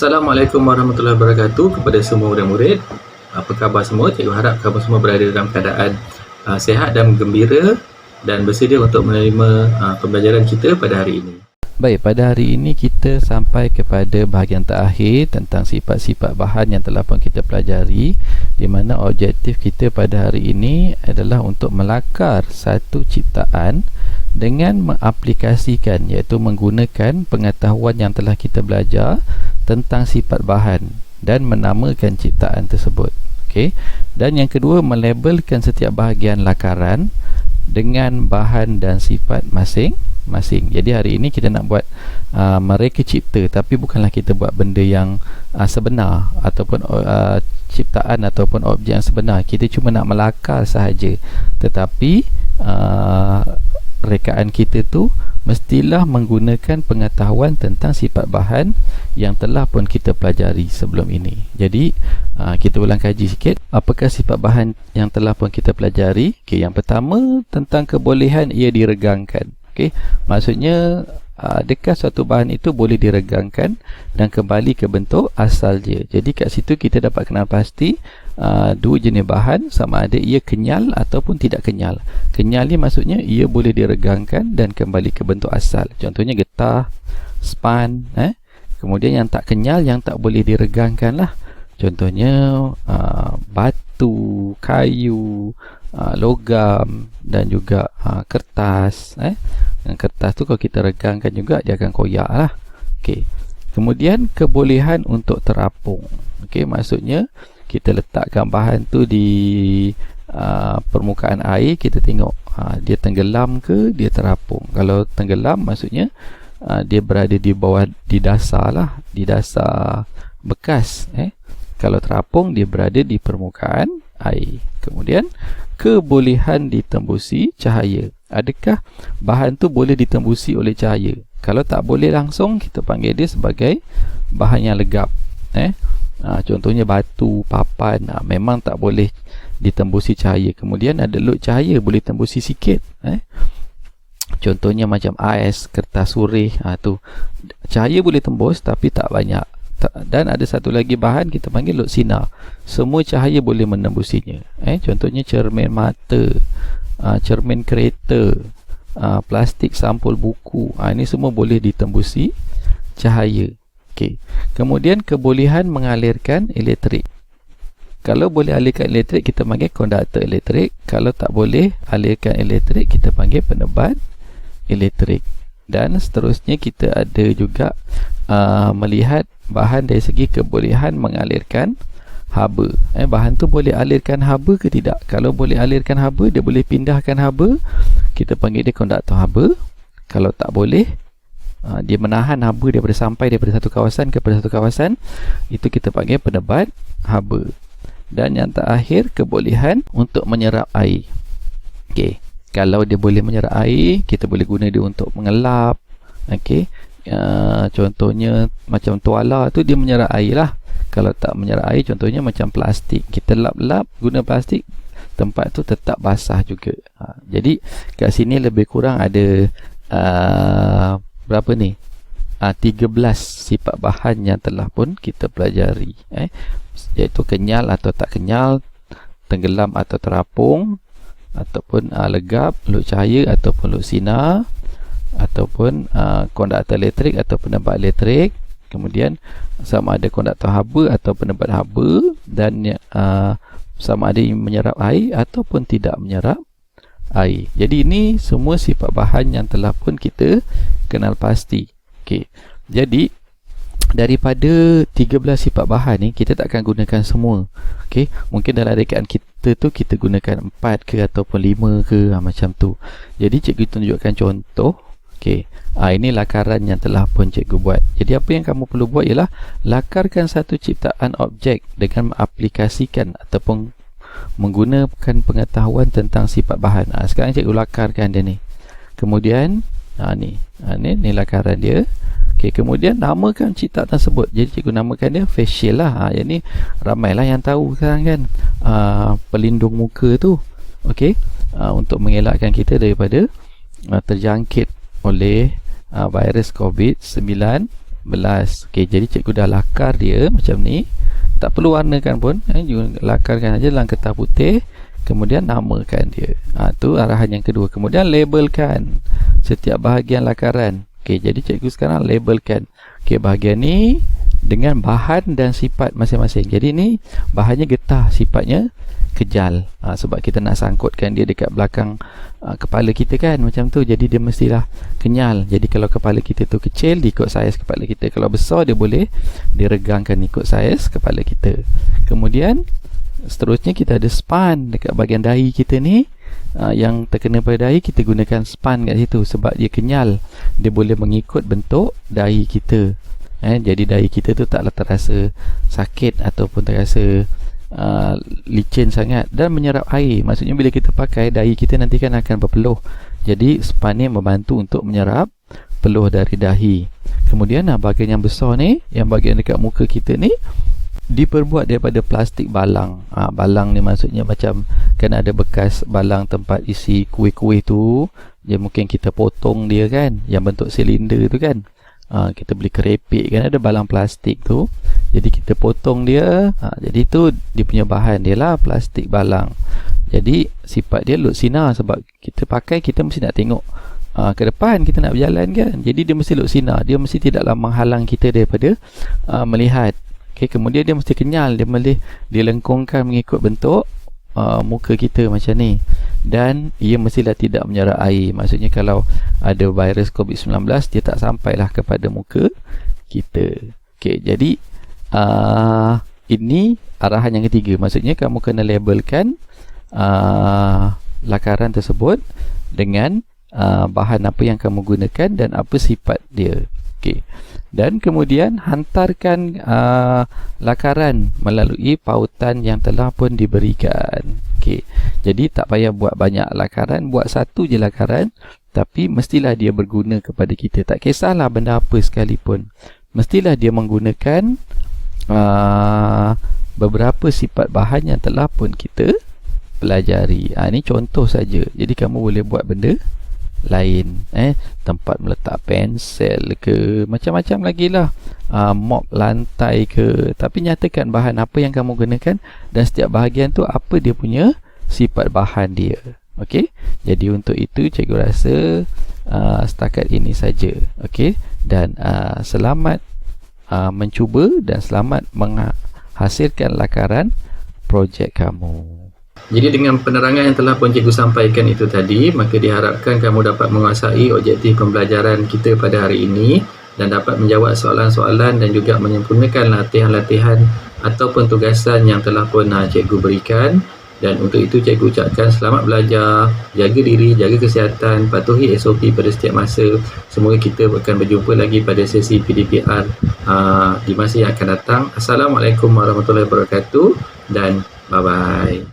Assalamualaikum warahmatullahi wabarakatuh kepada semua murid-murid. Apa khabar semua? Cikgu harap kamu semua berada dalam keadaan sihat dan gembira dan bersedia untuk menerima pembelajaran kita pada hari ini. Baik, pada hari ini kita sampai kepada bahagian terakhir tentang sifat-sifat bahan yang telah pun kita pelajari, di mana objektif kita pada hari ini adalah untuk melakar satu ciptaan dengan mengaplikasikan, iaitu menggunakan pengetahuan yang telah kita belajar tentang sifat bahan dan menamakan ciptaan tersebut. Okey. Dan yang kedua, melabelkan setiap bahagian lakaran dengan bahan dan sifat masing-masing. Jadi hari ini kita nak buat mereka cipta, tapi bukanlah kita buat benda yang sebenar ataupun ciptaan ataupun objek yang sebenar. Kita cuma nak melakar sahaja. Tetapi rekaan kita tu mestilah menggunakan pengetahuan tentang sifat bahan yang telah pun kita pelajari sebelum ini. Jadi kita ulang kaji sikit. Apakah sifat bahan yang telah pun kita pelajari? Okey, yang pertama tentang kebolehan ia diregangkan. Okey, maksudnya adakah suatu bahan itu boleh diregangkan dan kembali ke bentuk asal dia. Jadi kat situ kita dapat kenal pasti dua jenis bahan, sama ada ia kenyal ataupun tidak kenyal. Kenyal ni maksudnya ia boleh diregangkan dan kembali ke bentuk asal. Contohnya getah, span. Kemudian yang tak kenyal, yang tak boleh diregangkan lah. Contohnya batu, kayu, logam dan juga kertas. Dan kertas tu kalau kita regangkan juga dia akan koyak lah. Okay. Kemudian kebolehan untuk terapung. Okay, maksudnya kita letakkan bahan tu di permukaan air, kita tengok dia tenggelam ke dia terapung. Kalau tenggelam maksudnya dia berada di bawah, di dasar lah, di dasar bekas. Kalau terapung dia berada di permukaan air. Kemudian kebolehan ditembusi cahaya. Adakah bahan tu boleh ditembusi oleh cahaya? Kalau tak boleh langsung, kita panggil dia sebagai bahan yang legap. Contohnya batu, papan, memang tak boleh ditembusi cahaya. Kemudian ada lot cahaya boleh tembusi sikit. Contohnya macam ais, kertas surih, tu cahaya boleh tembus tapi tak banyak. Dan ada satu lagi bahan kita panggil lot sinar. Semua cahaya boleh menembusinya. Contohnya cermin mata, cermin kereta, plastik sampul buku. Ini semua boleh ditembusi cahaya. Okay. Kemudian kebolehan mengalirkan elektrik. Kalau boleh alirkan elektrik, kita panggil konduktor elektrik. Kalau tak boleh alirkan elektrik, kita panggil penebat elektrik. Dan seterusnya kita ada juga melihat bahan dari segi kebolehan mengalirkan haba. Bahan tu boleh alirkan haba ke tidak? Kalau boleh alirkan haba, dia boleh pindahkan haba, kita panggil dia konduktor haba. Kalau tak boleh, dia menahan haba daripada satu kawasan kepada satu kawasan, itu kita panggil penebat haba. Dan yang terakhir, kebolehan untuk menyerap air. Okey, kalau dia boleh menyerap air, kita boleh guna dia untuk mengelap. Okey, contohnya macam tuala tu dia menyerap air lah. Kalau tak menyerap air, contohnya macam plastik, kita lap-lap guna plastik, tempat tu tetap basah juga. Jadi kat sini lebih kurang ada berapa ni? 13 sifat bahan yang telah pun kita pelajari, iaitu kenyal atau tak kenyal, tenggelam atau terapung, ataupun legap, lot cahaya ataupun lot sinar, ataupun konduktor elektrik atau penebat elektrik. Kemudian sama ada konduktor haba atau penebat haba, dan sama ada menyerap air ataupun tidak menyerap air. Jadi ini semua sifat bahan yang telah pun kita kenal pasti. Okey. Jadi daripada 13 sifat bahan ni, kita tak akan gunakan semua. Okey, mungkin dalam rekaan kita tu kita gunakan 4 ke ataupun 5 ke, macam tu. Jadi cikgu tunjukkan contoh. Okey, ini lakaran yang telah pun cikgu buat. Jadi apa yang kamu perlu buat ialah lakarkan satu ciptaan objek dengan mengaplikasikan ataupun menggunakan pengetahuan tentang sifat bahan. Sekarang cikgu lakarkan dia ni. Kemudian ni lakaran dia. Okey, kemudian namakan ciptaan tersebut. Jadi cikgu namakan dia facial lah. Yang ni ramailah yang tahu sekarang kan, pelindung muka tu. Okey, untuk mengelakkan kita daripada terjangkit oleh virus COVID-19 belas. Okey, jadi cikgu dah lakar dia macam ni. Tak perlu warnakan pun, lakarkan aja dalam kertas putih, kemudian namakan dia. Tu arahan yang kedua. Kemudian labelkan setiap bahagian lakaran. Okey, jadi cikgu sekarang labelkan. Okey, bahagian ni dengan bahan dan sifat masing-masing. Jadi ni bahannya getah, sifatnya kejal. Sebab kita nak sangkutkan dia dekat belakang kepala kita kan, macam tu. Jadi dia mestilah kenyal. Jadi kalau kepala kita tu kecil, diikut saiz kepala kita. Kalau besar, dia boleh diregangkan ikut saiz kepala kita. Kemudian seterusnya kita ada span dekat bahagian dahi kita ni. Yang terkena pada dahi, kita gunakan span kat situ sebab dia kenyal. Dia boleh mengikut bentuk dahi kita. Jadi dahi kita tu taklah terasa sakit ataupun terasa licin sangat dan menyerap air. Maksudnya bila kita pakai, dahi kita nanti kan akan berpeluh. Jadi span ni membantu untuk menyerap peluh dari dahi. Kemudian bahagian yang besar ni, yang bahagian dekat muka kita ni, diperbuat daripada plastik balang. Balang ni maksudnya macam kan ada bekas balang tempat isi kuih-kuih tu, dia mungkin kita potong dia kan, yang bentuk silinder tu kan. Kita beli kerepek kan, ada balang plastik tu. Jadi kita potong dia. Jadi tu dia punya bahan dia lah, plastik balang. Jadi sifat dia lot sinar. Sebab kita pakai, kita mesti nak tengok ke depan, kita nak berjalan kan. Jadi dia mesti lot sinar. Dia mesti tidaklah menghalang kita daripada melihat. Okay, kemudian dia mesti kenyal. Dia boleh dilengkungkan mengikut bentuk muka kita macam ni. Dan ia mestilah tidak menyerap air. Maksudnya kalau ada virus COVID-19, dia tak sampailah kepada muka kita. Okay, jadi ini arahan yang ketiga. Maksudnya kamu kena labelkan lakaran tersebut dengan bahan apa yang kamu gunakan dan apa sifat dia. Okay. Dan kemudian hantarkan lakaran melalui pautan yang telah pun diberikan. Okay. Jadi tak payah buat banyak lakaran, buat satu je lakaran, tapi mestilah dia berguna kepada kita. Tak kisahlah benda apa sekalipun, mestilah dia menggunakan beberapa sifat bahan yang telah pun kita pelajari. Ini contoh saja. Jadi kamu boleh buat benda lain, tempat meletak pensel ke, macam-macam lagi lah, mop lantai ke, tapi nyatakan bahan apa yang kamu gunakan dan setiap bahagian tu apa dia punya sifat bahan dia. Okey, jadi untuk itu cikgu rasa setakat ini saja. Okey, dan selamat mencuba dan selamat menghasilkan lakaran projek kamu. Jadi dengan penerangan yang telah pun cikgu sampaikan itu tadi, maka diharapkan kamu dapat menguasai objektif pembelajaran kita pada hari ini dan dapat menjawab soalan-soalan dan juga menyempurnakan latihan-latihan ataupun tugasan yang telah pun cikgu berikan. Dan untuk itu cikgu ucapkan selamat belajar, jaga diri, jaga kesihatan, patuhi SOP pada setiap masa. Semoga kita akan berjumpa lagi pada sesi PDPR di masa yang akan datang. Assalamualaikum warahmatullahi wabarakatuh dan bye-bye.